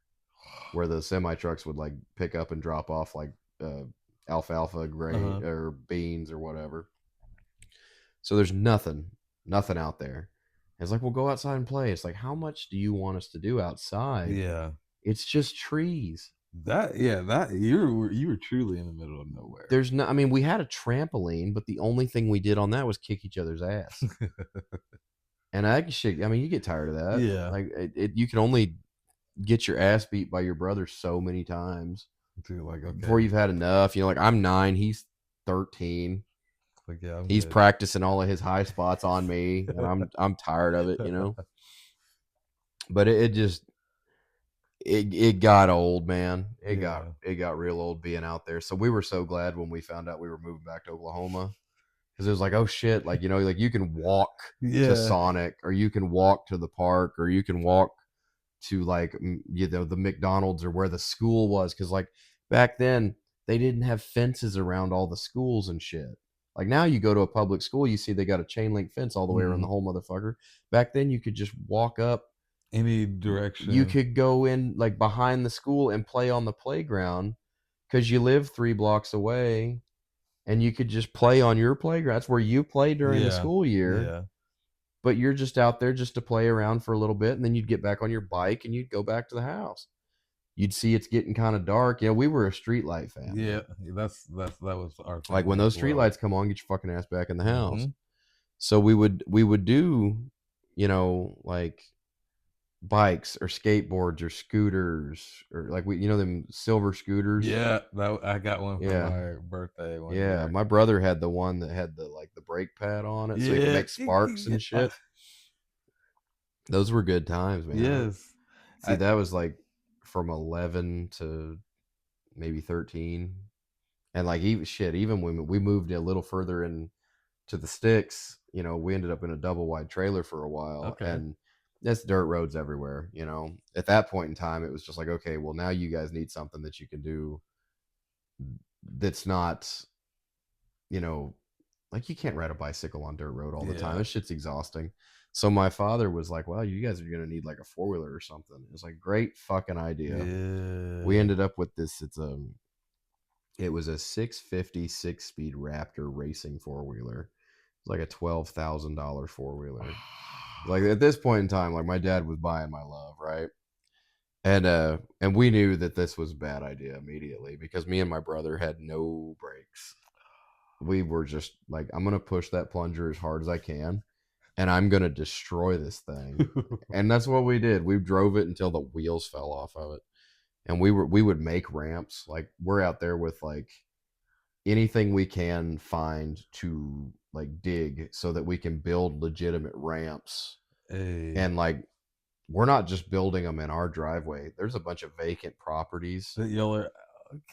where the semi trucks would like pick up and drop off like uh, alfalfa, Uh grain, huh. or beans or whatever. So there's nothing out there. It's like, we'll go outside and play. It's like, how much do you want us to do outside? Yeah. It's just trees. That you were truly in the middle of nowhere. There's no, I mean, we had a trampoline, but the only thing we did on that was kick each other's ass. And shit, I mean, you get tired of that. Yeah. Like, you can only get your ass beat by your brother so many times Dude, like before okay. you've had enough. You know, like I'm 9, he's 13. Like yeah, I'm He's good. practicing all of his high spots on me, and I'm tired of it, you know. But it just it got old, man. Yeah. It got real old being out there. So we were so glad when we found out we were moving back to Oklahoma because it was like, oh shit, like, you know, like you can walk to Yeah. Sonic, or you can walk to the park, or you can walk to like, you know, the McDonald's or where the school was, because like back then they didn't have fences around all the schools and shit. Like now you go to a public school, you see they got a chain link fence all the way around the Mhm. whole motherfucker. Back then you could just walk up, Any you direction. could go in like behind the school and play on the playground because you live 3 blocks away, and you could just play on your playground. That's where you play during the Yeah. school year, Yeah. but you're just out there just to play around for a little bit, and then you'd get back on your bike and you'd go back to the house. You'd see it's getting kind of dark. Yeah, we were a streetlight Yeah. family. That was our Like when family those as well. streetlights come on, get your fucking ass back in the house. Mhm. So we would do, you know, like bikes or skateboards or scooters, or like, we, you know, them silver scooters. Yeah, that I got one for Yeah. my birthday one Yeah, year. my brother had the one that had the like the brake pad on it so he could Yeah. make sparks and shit. Those were good times, man. Yes. See, I that was like from 11 to maybe 13. And like, even shit, even when we moved a little further in to the sticks, you know, we ended up in a double wide trailer for a while, okay. and that's dirt roads everywhere, you know. At that point in time, it was just like, okay, well, now you guys need something that you can do that's not, you know, like, you can't ride a bicycle on dirt road all the time. Yeah. This shit's exhausting. So my father was like, well, you guys are going to need like a four-wheeler or something. It was like, great fucking idea. We Yeah. ended up with this. It was a 650 6-speed Raptor racing four-wheeler. It's like a $12,000 four-wheeler. Like at this point in time, like my dad was buying my love, right? And we knew that this was a bad idea immediately because me and my brother had no brakes. We were just like, I'm gonna push that plunger as hard as I can, and I'm gonna destroy this thing. And that's what we did. We drove it until the wheels fell off of it. And we would make ramps. Like, we're out there with like anything we can find to like dig so that we can build legitimate ramps. Hey. And like, we're not just building them in our driveway. There's a bunch of vacant properties, That y'all are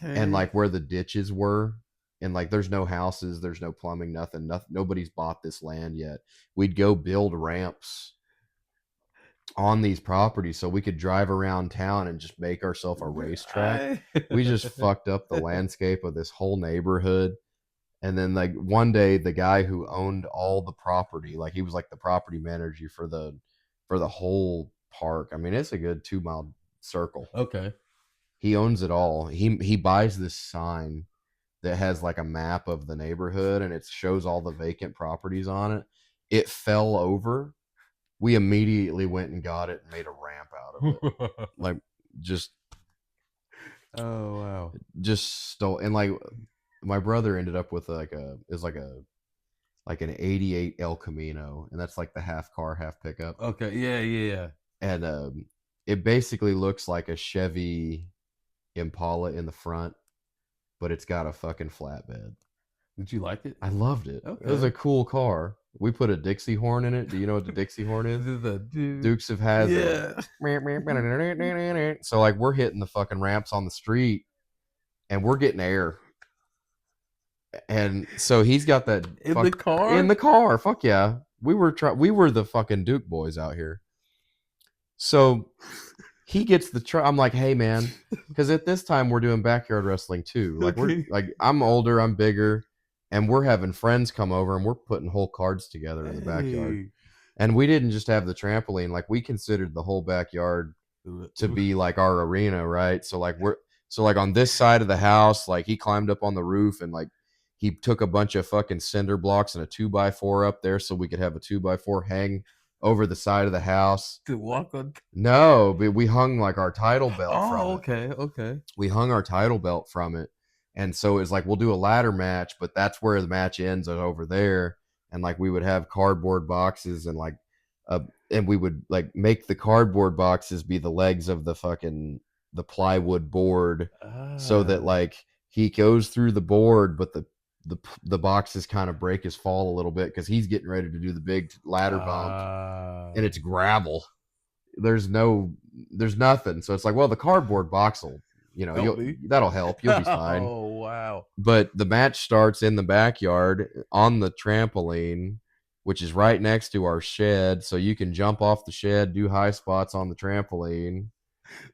and okay. like where the ditches were, and like there's no houses, there's no plumbing, nothing, nobody's bought this land yet. We'd go build ramps on these properties so we could drive around town and just make ourselves a racetrack. I We just fucked up the landscape of this whole neighborhood. And then like one day, the guy who owned all the property, like he was like the property manager for the whole park. I mean, it's a good 2 mile circle. okay. He owns it all. He buys this sign that has like a map of the neighborhood, and it shows all the vacant properties on it. It fell over. We immediately went and got it and made a ramp out of it. Like, just Oh wow. just stole. And like, my brother ended up with like like an 88 El Camino, and that's like the half car, half pickup. Okay. Yeah, yeah, And it basically looks like a Chevy Impala in the front, but it's got a fucking flatbed. Did you like it? I loved it. It was Okay. a cool car. We put a Dixie horn in it. Do you know what the Dixie horn is? This is a dude. Dukes of Hazzard. Yeah. So like we're hitting the fucking ramps on the street and we're getting air. And so he's got that In the fuck in the car? car. Fuck yeah. We were the fucking Duke boys out here. So he gets the truck. I'm like, hey man, because at this time we're doing backyard wrestling too. Like we're Okay. like I'm older, I'm bigger, and we're having friends come over and we're putting whole cards together in the backyard. Hey. And we didn't just have the trampoline, like we considered the whole backyard to be like our arena, right? So like on this side of the house, like he climbed up on the roof and like he took a bunch of fucking cinder blocks and a 2x4 up there so we could have a 2x4 hang over the side of the house. To walk on. No, but we hung like our title belt from Oh, it. okay, okay. We hung our title belt from it. And so it's like we'll do a ladder match, but that's where the match ends over there. And like we would have cardboard boxes and like and we would like make the cardboard boxes be the legs of the plywood board so that Ah. like he goes through the board, but the boxes kind of break his fall a little bit because he's getting ready to do the big ladder bump and it's gravel. There's there's nothing. So it's like, well, the cardboard box will, Help me. that'll help. You'll be fine. Oh, wow. But the match starts in the backyard on the trampoline, which is right next to our shed. So you can jump off the shed, do high spots on the trampoline.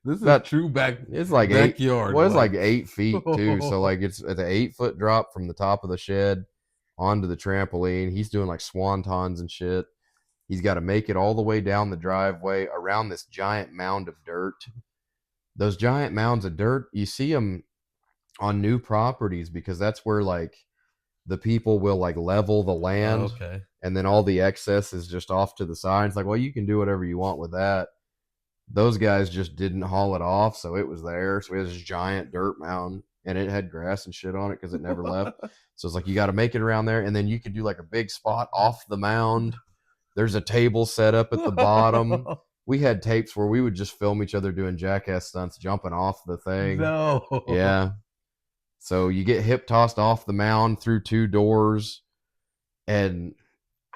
This is That true it's like backyard. well, it's like 8 feet too. So like it's an 8 foot drop from the top of the shed onto the trampoline. He's doing like swantons and shit. He's got to make it all the way down the driveway around this giant mound of dirt. Those giant mounds of dirt, you see them on new properties because that's where like the people will like level the Oh, land okay. and then all the excess is just off to the side. It's like, well, you can do whatever you want with that. Those guys just didn't haul it off, so it was there. So we had this giant dirt mound and it had grass and shit on it because it never left. So it's like you got to make it around there, and then you could do like a big spot off the mound. There's a table set up at the bottom. We had tapes where we would just film each other doing jackass stunts, jumping off the thing. No. Yeah. So you get hip tossed off the mound through two doors. And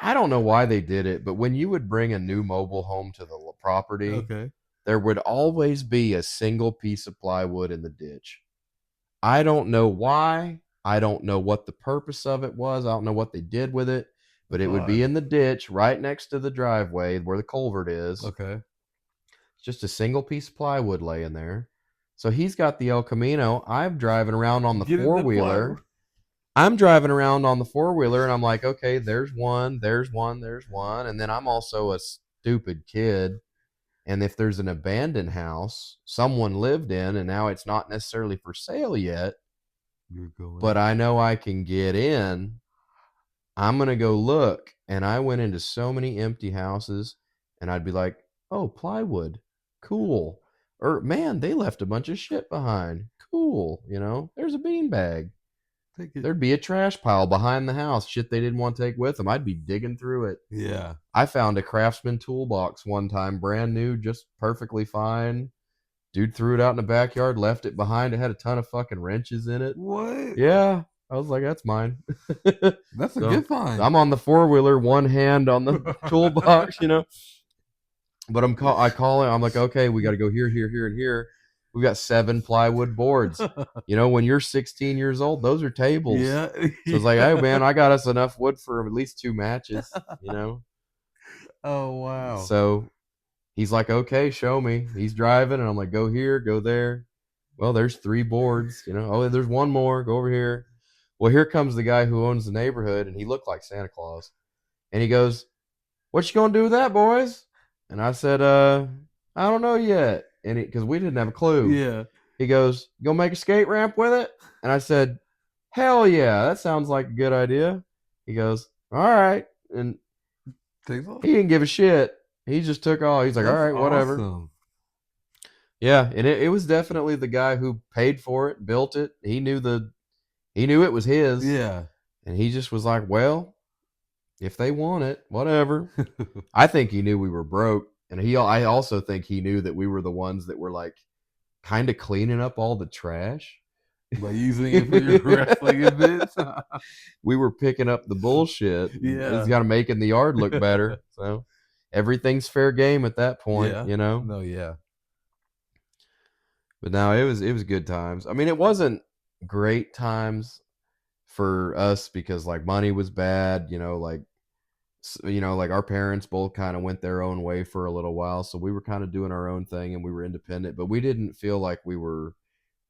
I don't know why they did it, but when you would bring a new mobile home to the property, Okay. there would always be a single piece of plywood in the ditch. I don't know why. I don't know what the purpose of it was. I don't know what they did with it, but it would Fuck. be in the ditch right next to the driveway where the culvert is. Okay. Just a single piece of plywood laying there. So he's got the El Camino. I'm driving around on the Get in four the wheeler. plywood. I'm driving around on the four wheeler and I'm like, okay, there's one, there's one, there's one. And then I'm also a stupid kid. And if there's an abandoned house someone lived in and now it's not necessarily for sale yet, You're going. but I know I can get in, I'm going to go look. And I went into so many empty houses and I'd be like, oh, plywood. Cool. Or, man, they left a bunch of shit behind. Cool. There's a beanbag. Take it. There'd be a trash pile behind the house, shit they didn't want to take with them. I'd be digging through it. Yeah. I found a Craftsman toolbox one time, brand new, just perfectly fine. Dude threw it out in the backyard, left it behind. It had a ton of fucking wrenches in it. What? Yeah. I was like, that's mine. That's a So good find. I'm on the four wheeler, one hand on the toolbox. But I call it. I'm like, okay, we got to go here, here, here, and here. We've got 7 plywood boards. When you're 16 years old, those are tables. Yeah. So it's like, hey man, I got us enough wood for at least 2 matches. Oh, wow. So he's like, okay, show me. He's driving, and I'm like, go here, go there. Well, there's 3 boards. Oh, there's one more. Go over here. Well, here comes the guy who owns the neighborhood, and he looked like Santa Claus. And he goes, what you gonna do with that, boys? And I said, I don't know yet. And because we didn't have a clue. Yeah. He goes, you gonna make a skate ramp with it? And I said, hell yeah, that sounds like a good idea. He goes, all right. And Takes off. he didn't give a shit. He just took off. He's like, all right, whatever. Awesome. Yeah, and it was definitely the guy who paid for it, built it. He knew it was his. Yeah. And he just was like, well, if they want it, whatever. I think he knew we were broke. And I also think he knew that we were the ones that were like kind of cleaning up all the trash. by using it for your wrestling events. We were picking up the bullshit. It's Yeah, got to making the yard look better. So everything's fair game at that point, yeah, you know. no, yeah, But now it was good times. I mean, it wasn't great times for us because like money was bad, like our parents both kind of went their own way for a little while, so we were kind of doing our own thing and we were independent, but we didn't feel like we were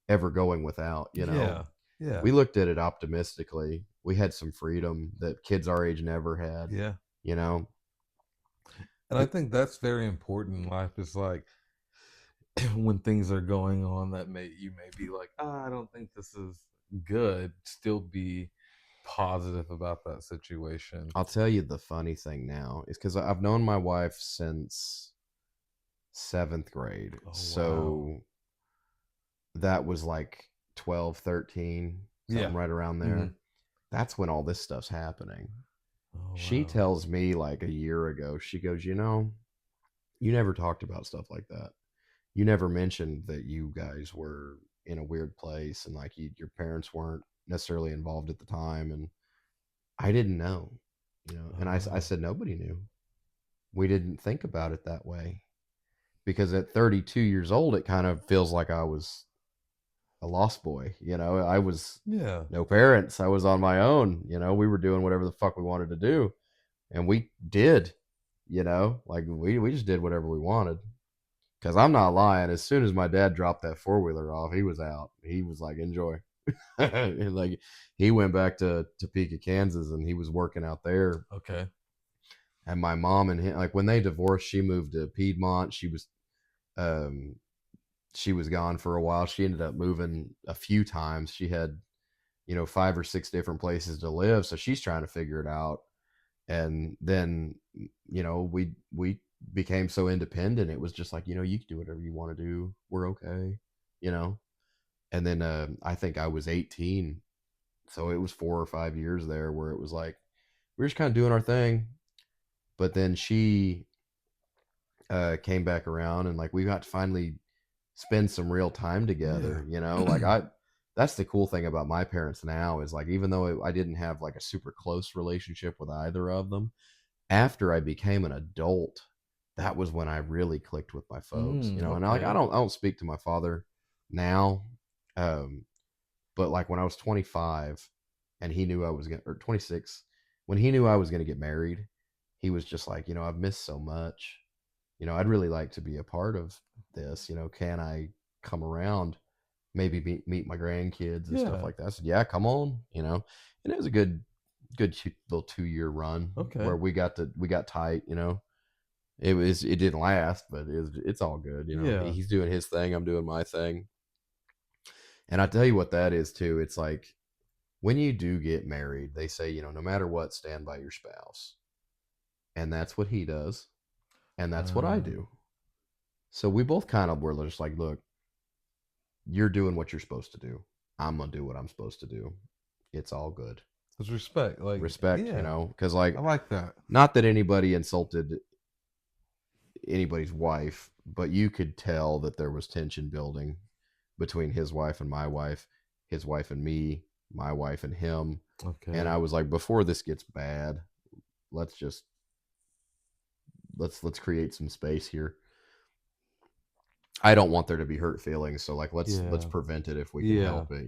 ever going without. yeah, yeah, We looked at it optimistically. We had some freedom that kids our age never had, yeah. you know. And I think that's very important in life. Is like when things are going on that may be like, I don't think this is good. Still be positive about that situation. I'll tell you the funny thing now is because I've known my wife since seventh grade. Oh wow. So that was like 12, 13, Yeah. something right around Hmm. there. That's when all this stuff's happening. Oh She wow. tells me like a year ago, she goes, you never talked about stuff like that. You never mentioned that you guys were in a weird place and like your parents weren't necessarily involved at the time. And I didn't know. And I Oh said, nobody knew. We didn't think about it that way because at 32 years old, it kind of feels like I was a lost boy. I was yeah. no parents. I was on my own. We were doing whatever the fuck we wanted to do, and we did. Like we just did whatever we wanted. Because I'm not lying. As soon as my dad dropped that four wheeler off, he was out. He was like, enjoy. Like he went back to Topeka, Kansas, and he was working out there. Okay. And my mom and him, like when they divorced, she moved to Piedmont. Um, she was gone for a while. She ended up moving a few times. She had, 5 or 6 different places to live. So she's trying to figure it out. And then, we became so independent. It was just like, you can do whatever you want to do. We're okay, you know? And then I think I was 18. So it was 4 or 5 years there where it was like, we were just kind of doing our thing. But then she came back around and like we got to finally spend some real time Yeah. together. Like that's the cool thing about my parents now is like even though I didn't have like a super close relationship with either of them, after I became an adult, that was when I really clicked with my folks. And like I Okay. don't I don't speak to my father now, um, but like when I was 25 and he knew I was gonna or 26, when he knew I was gonna get married, he was just like, I've missed so much. I'd really like to be a part of this. Can I come around, maybe meet my grandkids and stuff Yeah. like that? I said, yeah, come on. And it was a good little 2 year run Okay. where we got tight. It didn't last, but it's all good. Yeah. He's doing his thing, I'm doing my thing, and I tell you what that is too. It's like when you do get married, they say no matter what, stand by your spouse, and that's what he does, and that's what I Uh, do. So we both kind of were just like, look, you're doing what you're supposed to do. I'm gonna do what I'm supposed to do. It's all good. it's respect. Like, Respect, yeah, because I like, like that. not that anybody insulted anybody's wife, but you could tell that there was tension building between his wife and my wife, his wife and me, my wife and him. And Okay. I was like, before this gets bad, let's just let's create some space here. I don't want there to be hurt feelings, so like let's Yeah. prevent it if we can Yeah. help it.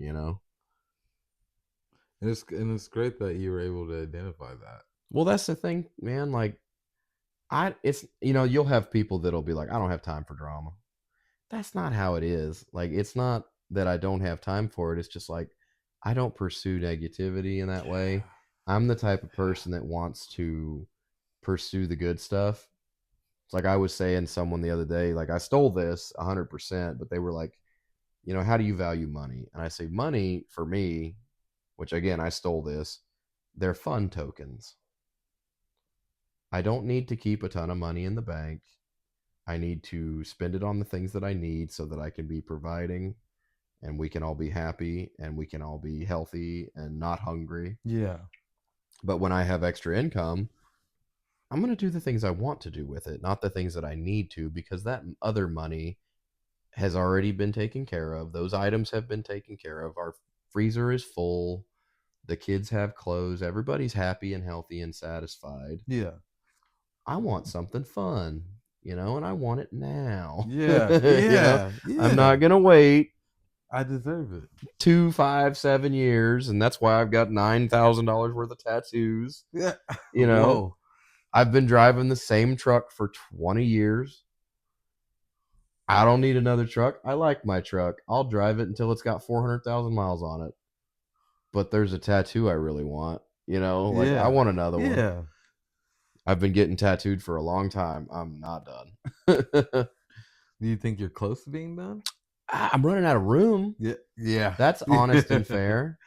And it's great that you were able to identify that. Well, that's the thing, man. Like it's you'll have people that'll be like, I don't have time for drama. That's not how it is. Like it's not that I don't have time for it. It's just like I don't pursue negativity in that way. Yeah. I'm the type of person that wants to pursue the good stuff. It's like I was saying someone the other day, like I stole this 100%, but they were like, how do you value money? And I say money for me, which again I stole this. They're fun tokens. I don't need to keep a ton of money in the bank. I need to spend it on the things that I need so that I can be providing and we can all be happy and we can all be healthy and not hungry. Yeah. But when I have extra income, I'm going to do the things I want to do with it, not the things that I need to, because that other money has already been taken care of. Those items have been taken care of. Our freezer is full. The kids have clothes. Everybody's happy and healthy and satisfied. Yeah. I want something fun, and I want it now. Yeah. Yeah. I'm Yeah. not going to wait I deserve it. 2, 5, 7 years. And that's why I've got $9,000 worth of tattoos. Yeah. You know, Whoa. I've been driving the same truck for 20 years. I don't need another truck. I like my truck. I'll drive it until it's got 400,000 miles on it. But there's a tattoo I really want. Like I Yeah. want another one. Yeah. I've been getting tattooed for a long time. I'm not done. Do you think you're close to being done? I'm running out of room. Yeah. Yeah. That's honest and fair.